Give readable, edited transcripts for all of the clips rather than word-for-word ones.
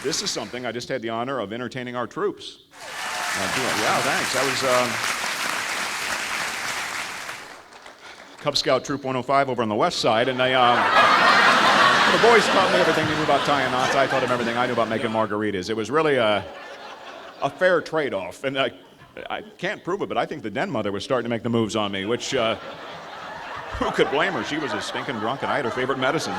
This is something I just had the honor of entertaining our troops. Yeah, thanks. That was Cub Scout Troop 105 over on the west side, and they, the boys taught me everything they knew about tying knots. I taught them everything I knew about making margaritas. It was really a fair trade-off, and I can't prove it, but I think the den mother was starting to make the moves on me, which, who could blame her? She was a stinking drunk, and I had her favorite medicine.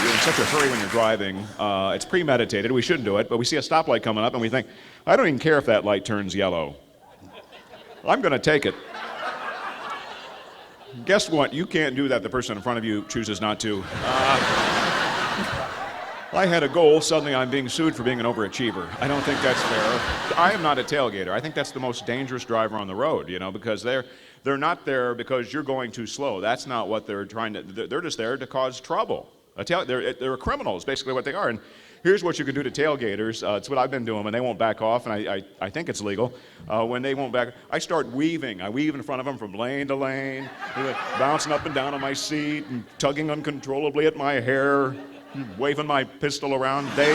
You're in such a hurry when you're driving. It's premeditated. We shouldn't do it, but we see a stoplight coming up, and we think, I don't even care if that light turns yellow. I'm going to take it. Guess what? You can't do that. The person in front of you chooses not to. I had a goal. Suddenly I'm being sued for being an overachiever. I don't think that's fair. I am not a tailgater. I think that's the most dangerous driver on the road, you know, because they're not there because you're going too slow. That's not what they're trying to. They're just there to cause trouble. They're criminals, basically what they are. And here's what you can do to tailgaters. It's what I've been doing when they won't back off, and I think it's legal. When they won't back, I start weaving. I weave in front of them from lane to lane, bouncing up and down on my seat, and tugging uncontrollably at my hair, waving my pistol around. They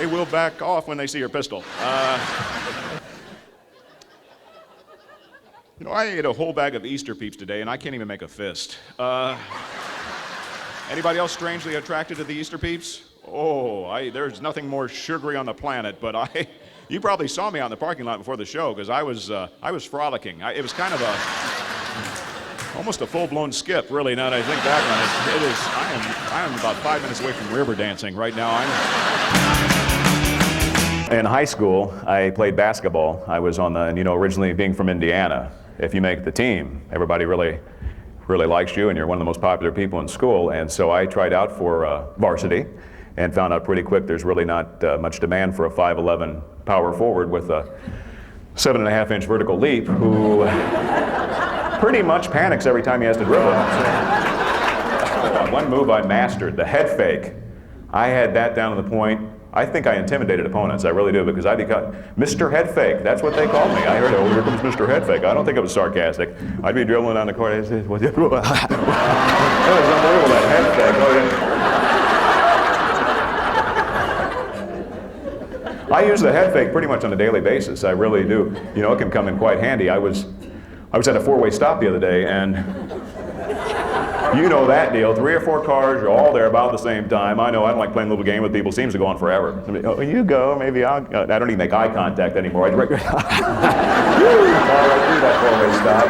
will back off when they see your pistol. You know, I ate a whole bag of Easter Peeps today, and I can't even make a fist. Anybody else strangely attracted to the Easter Peeps? Oh, there's nothing more sugary on the planet, but you probably saw me out in the parking lot before the show, because I was frolicking. It was kind of almost a full-blown skip, really, now that I think back on it. I am about 5 minutes away from river dancing right now. In high school, I played basketball. I was on the, originally being from Indiana, if you make the team, everybody really likes you, and you're one of the most popular people in school. And so I tried out for varsity and found out pretty quick there's really not much demand for a 5'11" power forward with a 7.5-inch vertical leap who pretty much panics every time he has to dribble. So, one move I mastered, the head fake. I had that down to the point. I think I intimidated opponents, I really do, because I'd become Mr. Head Fake. That's what they called me. I heard, here comes Mr. Head Fake. I don't think it was sarcastic. I'd be dribbling down the court. I'd say, that was unbelievable, that head fake. I use the head fake pretty much on a daily basis. I really do. It can come in quite handy. I was at a four-way stop the other day, and you know that deal. 3 or 4 cars, you're all there about the same time. I know I don't like playing a little game with people. It seems to go on forever. You go, maybe I'll go. I don't even make eye contact anymore. I direct all right through that four-way stop.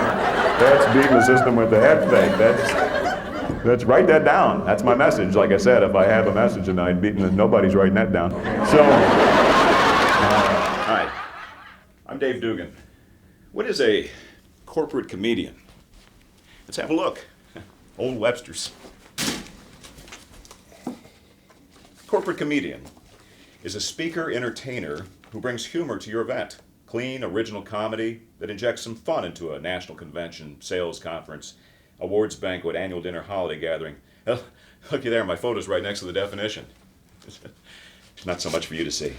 That's beating the system with the head fake. That's write that down. That's my message. Like I said, if I have a message and I'm beating, nobody's writing that down. So, all right. I'm Dave Dugan. What is a corporate comedian? Let's have a look. Old Webster's. Corporate comedian is a speaker entertainer who brings humor to your event. Clean, original comedy that injects some fun into a national convention, sales conference, awards banquet, annual dinner, holiday gathering. Oh, looky there, my photo's right next to the definition. It's not so much for you to see.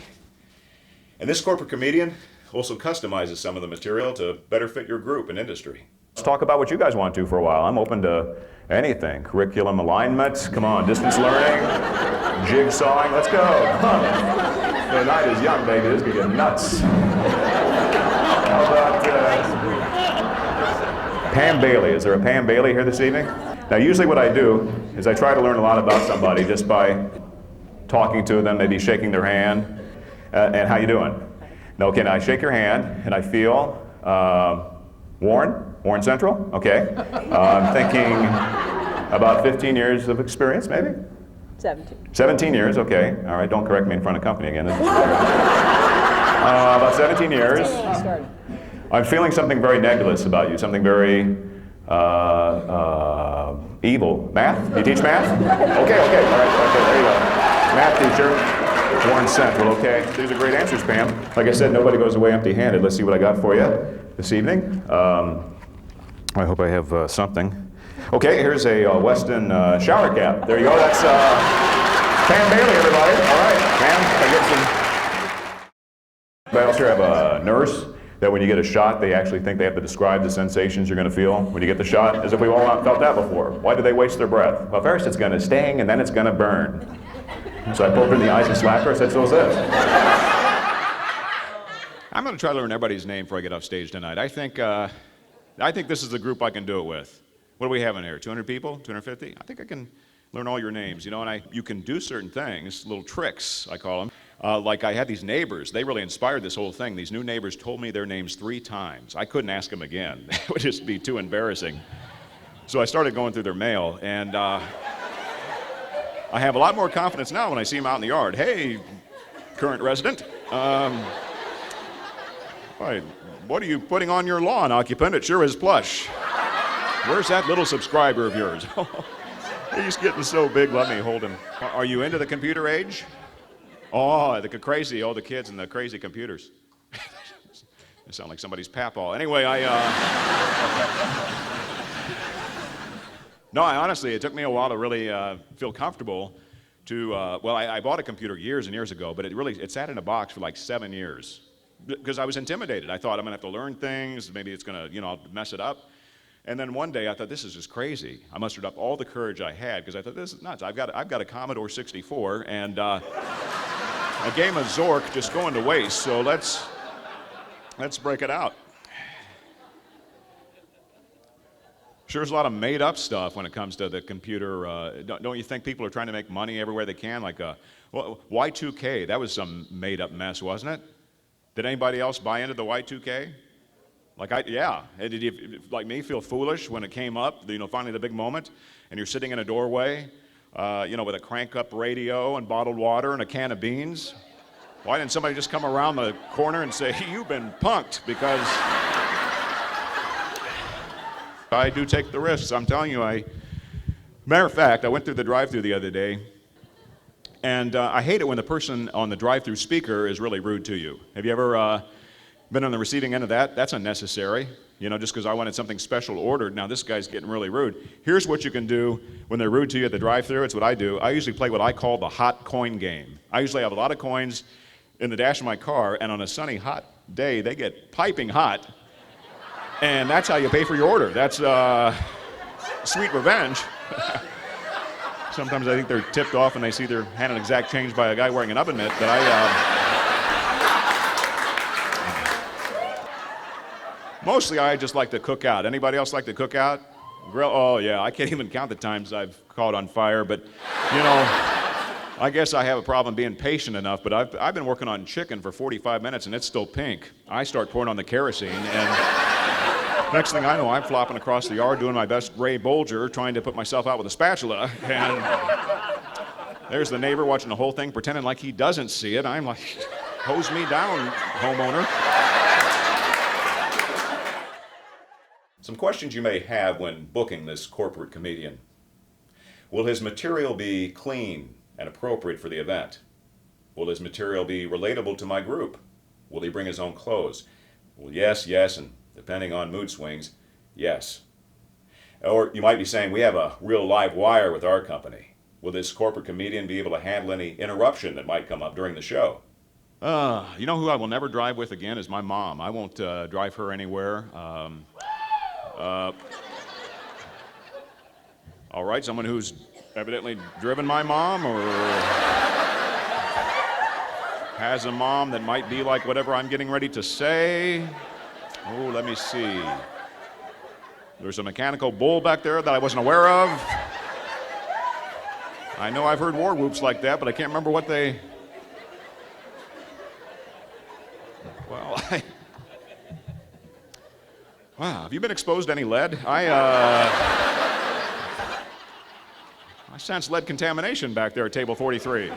And this corporate comedian also customizes some of the material to better fit your group and industry. Let's talk about what you guys want to for a while. I'm open to anything. Curriculum alignment, come on, distance learning, jigsawing, let's go. The night is young, baby, this is gonna get nuts. How about Pam Bailey? Is there a Pam Bailey here this evening? Now, usually what I do is I try to learn a lot about somebody just by talking to them, maybe shaking their hand, and how you doing? Now, okay, now I shake your hand, and I feel, Warren Central, okay. I'm thinking about 15 years of experience, maybe? 17. 17 years, okay. All right, don't correct me in front of company again. About 17 years. I'm feeling something very nebulous about you, something very evil. Math? You teach math? Okay, all right, okay, there you go. Math teacher, Warren Central, okay. These are great answers, Pam. Like I said, nobody goes away empty-handed. Let's see what I got for you this evening. I hope I have something. Okay, here's a Weston shower cap. There you go, that's Pam Bailey, everybody. All right, Pam, I get some. Anybody else here have a nurse? that when you get a shot, they actually think they have to describe the sensations you're going to feel when you get the shot, as if we've all felt that before. Why do they waste their breath? Well, first it's going to sting, and then it's going to burn. So I poked her in the eyes and slapped her. I said, so is this. I'm going to try to learn everybody's name before I get off stage tonight. I think this is the group I can do it with. What do we have in here? 200 people? 250? I think I can learn all your names, you know, and you can do certain things, little tricks, I call them. Like I had these neighbors, they really inspired this whole thing. These new neighbors told me their names 3 times. I couldn't ask them again. It would just be too embarrassing. So I started going through their mail, and I have a lot more confidence now when I see them out in the yard. Hey, current resident. What are you putting on your lawn, occupant? It sure is plush. Where's that little subscriber of yours? He's getting so big, let me hold him. Are you into the computer age? Oh, the kids and the crazy computers. They sound like somebody's papaw. Anyway, No, honestly, it took me a while to really feel comfortable to, I bought a computer years and years ago, but it sat in a box for like 7 years because I was intimidated. I thought I'm gonna have to learn things, maybe it's gonna, I'll mess it up. And then one day I thought, this is just crazy. I mustered up all the courage I had because I thought, this is nuts. I've got a Commodore 64 and a game of Zork just going to waste, so let's break it out. Sure, there's a lot of made-up stuff when it comes to the computer. Don't you think people are trying to make money everywhere they can? Like Y2K, that was some made-up mess, wasn't it? Did anybody else buy into the Y2K? Yeah. Did you, like me, feel foolish when it came up, finally the big moment, and you're sitting in a doorway, with a crank-up radio and bottled water and a can of beans? Why didn't somebody just come around the corner and say, you've been punked? Because I do take the risks. I'm telling you, matter of fact, I went through the drive-thru the other day, and I hate it when the person on the drive-thru speaker is really rude to you. Have you ever been on the receiving end of that? That's unnecessary, just because I wanted something special ordered. Now this guy's getting really rude. Here's what you can do when they're rude to you at the drive-thru. It's what I do. I usually play what I call the hot coin game. I usually have a lot of coins in the dash of my car, and on a sunny, hot day, they get piping hot, and that's how you pay for your order. That's sweet revenge. Sometimes I think they're tipped off and they see their handed exact change by a guy wearing an oven mitt, but mostly I just like to cook out. Anybody else like to cook out? Grill? Oh yeah, I can't even count the times I've caught on fire, but I guess I have a problem being patient enough, but I've been working on chicken for 45 minutes and it's still pink. I start pouring on the kerosene and next thing I know, I'm flopping across the yard doing my best Ray Bolger, trying to put myself out with a spatula, and there's the neighbor watching the whole thing, pretending like he doesn't see it. I'm like, hose me down, homeowner. Some questions you may have when booking this corporate comedian. Will his material be clean and appropriate for the event? Will his material be relatable to my group? Will he bring his own clothes? Well, yes, and depending on mood swings, yes. Or you might be saying, we have a real live wire with our company. Will this corporate comedian be able to handle any interruption that might come up during the show? You know who I will never drive with again is my mom. I won't drive her anywhere. All right, someone who's evidently driven my mom or has a mom that might be like whatever I'm getting ready to say. Oh, let me see. There's a mechanical bull back there that I wasn't aware of. I know I've heard war whoops like that, but I can't remember what they... Well, Wow, have you been exposed to any lead? I sense lead contamination back there at table 43.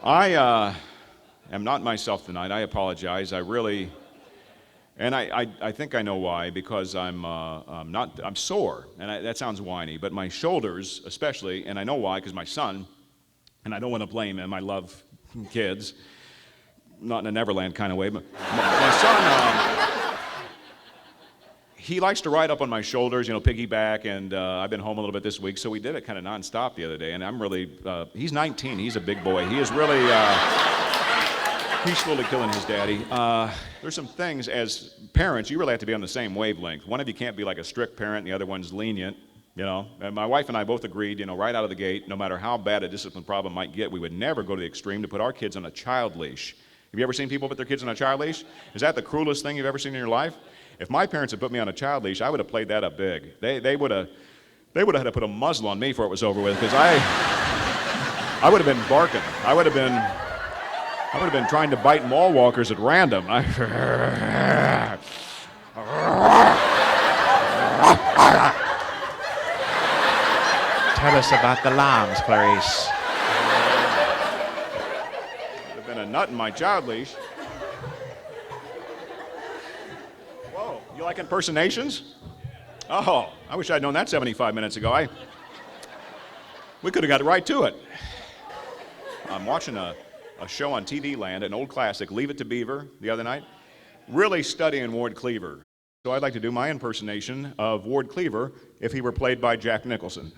I am not myself tonight. I apologize. I really, and I think I know why, because I'm sore, and that sounds whiny, but my shoulders especially, and I know why, because my son, and I don't want to blame him, I love kids, not in a Neverland kind of way, but my son, he likes to ride up on my shoulders, piggyback, and I've been home a little bit this week, so we did it kind of nonstop the other day, and I'm really, he's 19, he's a big boy. He is really, He's slowly killing his daddy. There's some things, as parents, you really have to be on the same wavelength. One of you can't be like a strict parent, and the other one's lenient, you know. And my wife and I both agreed, you know, right out of the gate, no matter how bad a discipline problem might get, we would never go to the extreme to put our kids on a child leash. Have you ever seen people put their kids on a child leash? Is that the cruelest thing you've ever seen in your life? If my parents had put me on a child leash, I would have played that up big. They would have had to put a muzzle on me before it was over with, because I would have been barking. I would have been trying to bite mall walkers at random. Tell us about the lambs, Clarice. Would have been a nut in my child leash. Whoa, you like impersonations? Oh, I wish I'd known that 75 minutes ago. We could have got right to it. I'm watching a show on TV Land, an old classic, Leave It to Beaver, the other night. Really studying Ward Cleaver. So I'd like to do my impersonation of Ward Cleaver if he were played by Jack Nicholson.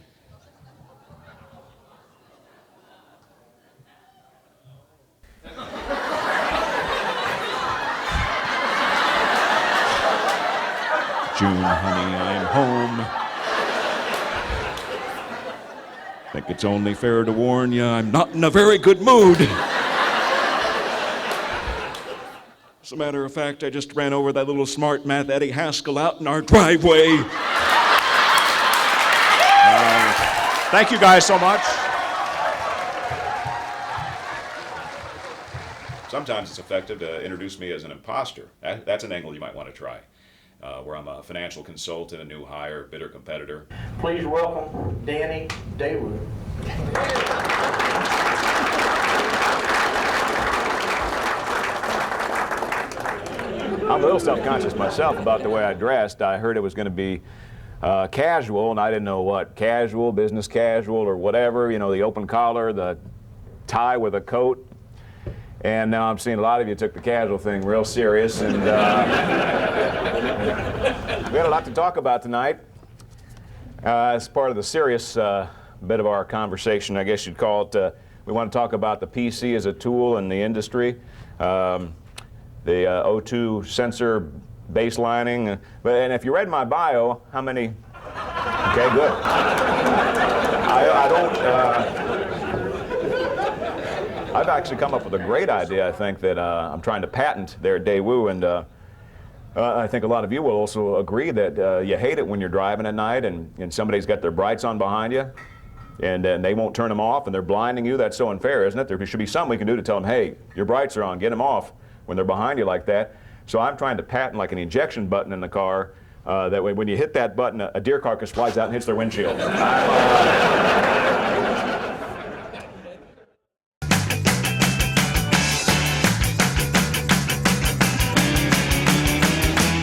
June, honey, I'm home. Think it's only fair to warn you, I'm not in a very good mood. As a matter of fact, I just ran over that little smart math Eddie Haskell out in our driveway. Thank you guys so much. Sometimes it's effective to introduce me as an imposter. That's an angle you might want to try. Where I'm a financial consultant, a new hire, bitter competitor. Please welcome Danny Daywood. I'm a little self-conscious myself about the way I dressed. I heard it was going to be casual, and I didn't know what. Casual, business casual, or whatever. You know, the open collar, the tie with a coat. And now I'm seeing a lot of you took the casual thing real serious, and we had a lot to talk about tonight. As part of the serious bit of our conversation, I guess you'd call it, we want to talk about the PC as a tool in the industry, the O2 sensor baselining. And if you read my bio, how many? Okay, good. I don't. I've actually come up with a great idea, I think, that I'm trying to patent there at Daewoo, and I think a lot of you will also agree that you hate it when you're driving at night and somebody's got their brights on behind you, and they won't turn them off, and they're blinding you. That's so unfair, isn't it? There should be something we can do to tell them, hey, your brights are on, get them off when they're behind you like that. So I'm trying to patent like an ejection button in the car, that way when you hit that button, a deer carcass flies out and hits their windshield.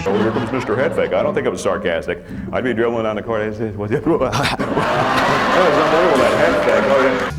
Oh, here comes Mr. Headfake. I don't think it was sarcastic. I'd be dribbling down the court and say, that was unbelievable, that headfake. Oh, yeah.